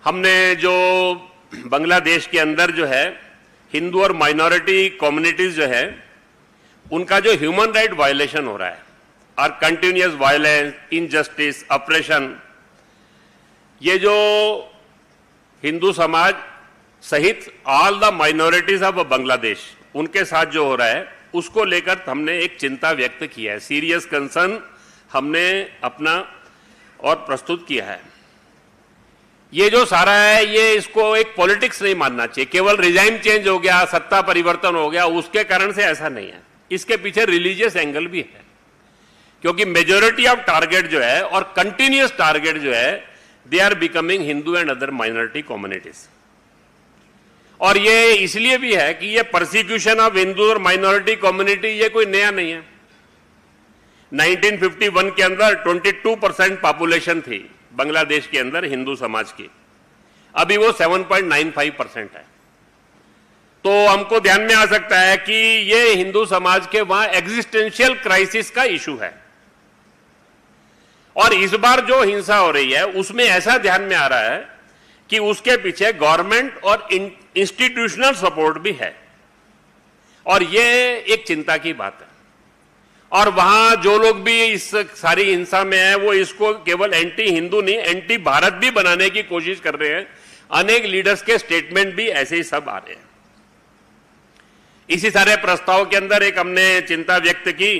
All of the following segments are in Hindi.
हमने जो बांग्लादेश के अंदर जो है हिंदू और माइनॉरिटी कम्युनिटीज जो है उनका जो ह्यूमन राइट वायलेशन हो रहा है और कंटिन्यूअस वायलेंस, इनजस्टिस, ऑपरेशन, ये जो हिंदू समाज सहित all the minorities of Bangladesh उनके साथ जो हो रहा है उसको लेकर हमने एक चिंता व्यक्त किया है, सीरियस कंसर्न हमने अपना और प्रस्तुत किया है। ये जो सारा है ये इसको एक पॉलिटिक्स नहीं मानना चाहिए, केवल रिजाइम चेंज हो गया, सत्ता परिवर्तन हो गया उसके कारण से ऐसा नहीं है। इसके पीछे रिलीजियस एंगल भी है, क्योंकि मेजॉरिटी ऑफ टारगेट जो है और कंटिन्यूअस टारगेट जो है they are becoming Hindu and other minority communities. और ये इसलिए भी है कि ये परसिक्यूशन ऑफ हिंदू और माइनॉरिटी कम्युनिटी ये कोई नया नहीं है। 1951 के अंदर 22% पॉपुलेशन थी बांग्लादेश के अंदर हिंदू समाज की, अभी वो 7.95% है। तो हमको ध्यान में आ सकता है कि ये हिंदू समाज के वहां एग्जिस्टेंशियल क्राइसिस का इशू है। और इस बार जो हिंसा हो रही है उसमें ऐसा ध्यान में आ रहा है कि उसके पीछे गवर्नमेंट और इंस्टीट्यूशनल सपोर्ट भी है, और ये एक चिंता की बात है। और वहां जो लोग भी इस सारी हिंसा में है वो इसको केवल एंटी हिंदू नहीं, एंटी भारत भी बनाने की कोशिश कर रहे हैं। अनेक लीडर्स के स्टेटमेंट भी ऐसे ही सब आ रहे हैं। इसी सारे प्रस्ताव के अंदर एक हमने चिंता व्यक्त की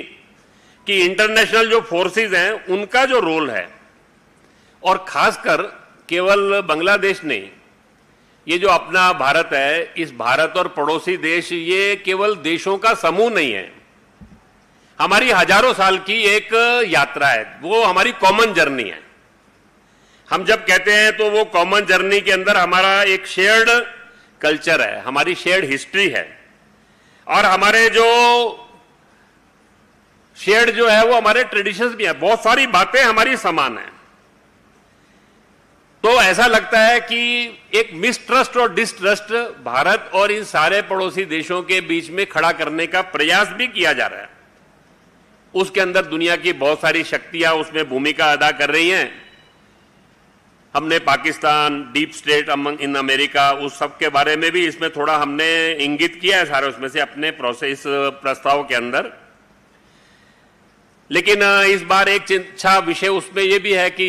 कि इंटरनेशनल जो फोर्सेस हैं उनका जो रोल है, और खासकर केवल बांग्लादेश नहीं, ये जो अपना भारत है, इस भारत और पड़ोसी देश ये केवल देशों का समूह नहीं है, हमारी हजारों साल की एक यात्रा है, वो हमारी कॉमन जर्नी है। हम जब कहते हैं तो वो कॉमन जर्नी के अंदर हमारा एक शेयर्ड कल्चर है, हमारी शेयर्ड हिस्ट्री है, और हमारे जो शेयर्ड जो है वो हमारे ट्रेडिशंस भी है, बहुत सारी बातें हमारी समान है। तो ऐसा लगता है कि एक मिसट्रस्ट और डिसट्रस्ट भारत और इन सारे पड़ोसी देशों के बीच में खड़ा करने का प्रयास भी किया जा रहा है। उसके अंदर दुनिया की बहुत सारी शक्तियां उसमें भूमिका अदा कर रही हैं। हमने Pakistan, deep state in America, उस सब के बारे में भी इसमें थोड़ा हमने इंगित किया है सारे उसमें से अपने प्रोसेस प्रस्ताव के अंदर। लेकिन इस बार एक अच्छा विषय उसमें यह भी है कि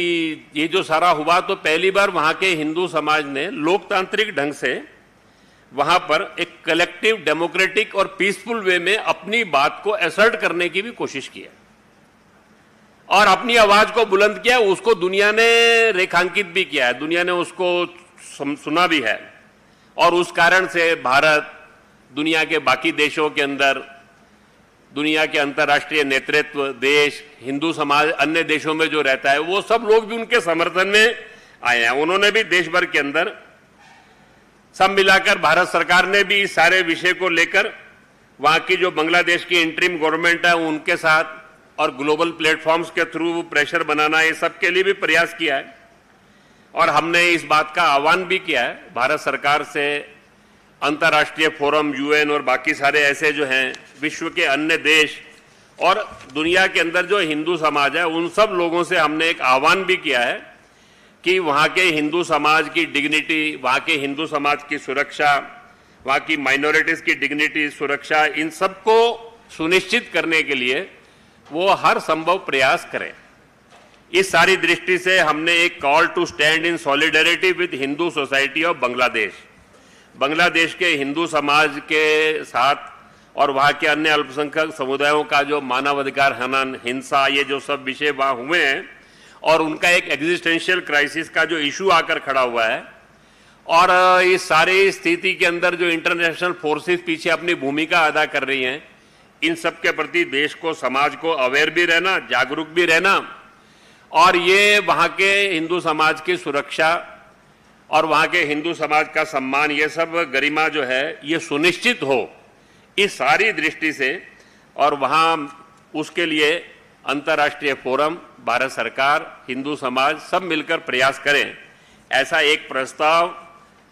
ये जो सारा हुआ तो पहली बार वहां के हिंदू समाज ने लोकतांत्रिक ढंग से वहां पर एक कलेक्टिव डेमोक्रेटिक और पीसफुल वे में अपनी बात को असर्ट करने की भी कोशिश की है और अपनी आवाज को बुलंद किया। उसको दुनिया ने रेखांकित भी किया है, दुनिया ने उसको सुना भी है, और उस कारण से भारत दुनिया के बाकी देशों के अंदर, दुनिया के अंतर्राष्ट्रीय नेतृत्व, देश, हिंदू समाज अन्य देशों में जो रहता है वो सब लोग भी उनके समर्थन में आए हैं। उन्होंने भी देश भर के अंदर सब मिलाकर भारत सरकार ने भी इस सारे विषय को लेकर वहां की जो बांग्लादेश की इंटरिम गवर्नमेंट है उनके साथ और ग्लोबल प्लेटफॉर्म्स के थ्रू प्रेशर बनाना, ये सब के लिए भी प्रयास किया है। और हमने इस बात का आह्वान भी किया है भारत सरकार से, अंतर्राष्ट्रीय फोरम, यूएन और बाकी सारे ऐसे जो हैं विश्व के अन्य देश और दुनिया के अंदर जो हिंदू समाज है उन सब लोगों से हमने एक आह्वान भी किया है कि वहाँ के हिंदू समाज की डिग्निटी, वहाँ के हिंदू समाज की सुरक्षा, वहाँ की माइनॉरिटीज़ की डिग्निटी, सुरक्षा, इन सबको सुनिश्चित करने के लिए वो हर संभव प्रयास करें। इस सारी दृष्टि से हमने एक call to stand in solidarity with Hindu society of Bangladesh, Bangladesh के हिंदू समाज के साथ और वहाँ के अन्य अल्पसंख्यक समुदायों का जो मानवाधिकार हनन, हिंसा, ये जो सब विषय वहाँ हुए हैं और उनका एक एग्जिस्टेंशियल क्राइसिस का जो इशू आकर खड़ा हुआ है, और इस सारी स्थिति के अंदर जो इंटरनेशनल फोर्सेस पीछे अपनी भूमिका अदा कर रही हैं, इन सब के प्रति देश को, समाज को अवेयर भी रहना, जागरूक भी रहना, और ये वहाँ के हिंदू समाज की सुरक्षा और वहाँ के हिंदू समाज का सम्मान, ये सब गरिमा जो है ये सुनिश्चित हो, इस सारी दृष्टि से, और वहाँ उसके लिए अंतर्राष्ट्रीय फोरम, भारत सरकार, हिंदू समाज सब मिलकर प्रयास करें। ऐसा एक प्रस्ताव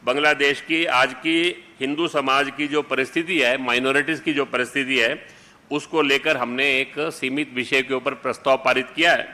बांग्लादेश की आज की हिंदू समाज की जो परिस्थिति है, माइनॉरिटीज़ की जो परिस्थिति है, उसको लेकर हमने एक सीमित विषय के ऊपर प्रस्ताव पारित किया है।